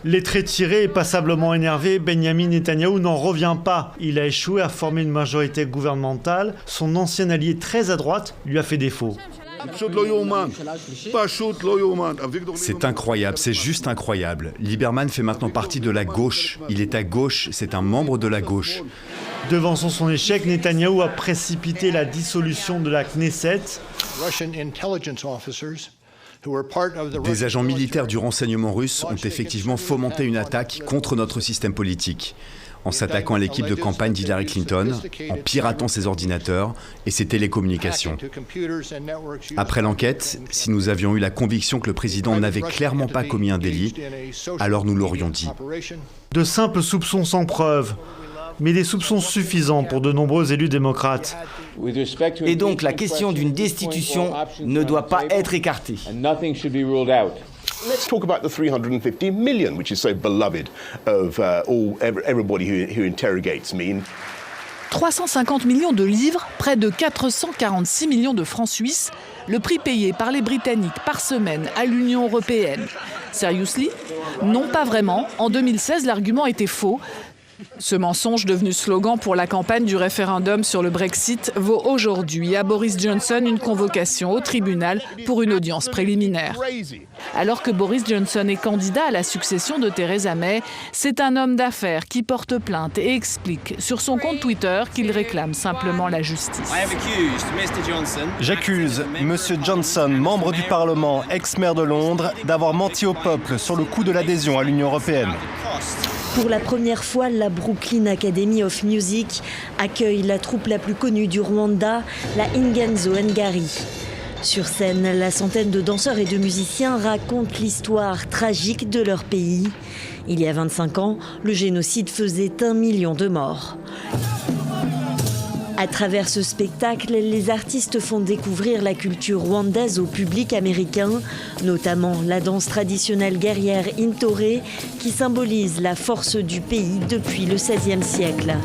Les traits tirés et passablement énervé, Benyamin Netanyahou n'en revient pas. Il a échoué à former une majorité gouvernementale. Son ancien allié très à droite lui a fait défaut. C'est incroyable, c'est juste incroyable. Lieberman fait maintenant partie de la gauche. Il est à gauche, c'est un membre de la gauche. Devançant son échec, Netanyahou a précipité la dissolution de la Knesset. Des agents militaires du renseignement russe ont effectivement fomenté une attaque contre notre système politique, en s'attaquant à l'équipe de campagne d'Hillary Clinton, en piratant ses ordinateurs et ses télécommunications. Après l'enquête, si nous avions eu la conviction que le président n'avait clairement pas commis un délit, alors nous l'aurions dit. De simples soupçons sans preuve, mais des soupçons suffisants pour de nombreux élus démocrates. Et donc la question d'une destitution ne doit pas être écartée. Let's talk about the 350 million, which is so beloved of everybody who interrogates me. 350 millions de livres, près de 446 millions de francs suisses, le prix payé par les Britanniques par semaine à l'Union européenne. Seriously ? Non, pas vraiment. En 2016, l'argument était faux. Ce mensonge devenu slogan pour la campagne du référendum sur le Brexit vaut aujourd'hui à Boris Johnson une convocation au tribunal pour une audience préliminaire. Alors que Boris Johnson est candidat à la succession de Theresa May, c'est un homme d'affaires qui porte plainte et explique sur son compte Twitter qu'il réclame simplement la justice. J'accuse M. Johnson, membre du Parlement, ex-maire de Londres, d'avoir menti au peuple sur le coût de l'adhésion à l'Union européenne. Pour la première fois, la Brooklyn Academy of Music accueille la troupe la plus connue du Rwanda, la Inganzo Ngari. Sur scène, la centaine de danseurs et de musiciens racontent l'histoire tragique de leur pays. Il y a 25 ans, le génocide faisait 1 million de morts. À travers ce spectacle, les artistes font découvrir la culture rwandaise au public américain, notamment la danse traditionnelle guerrière Intore, qui symbolise la force du pays depuis le XVIe siècle.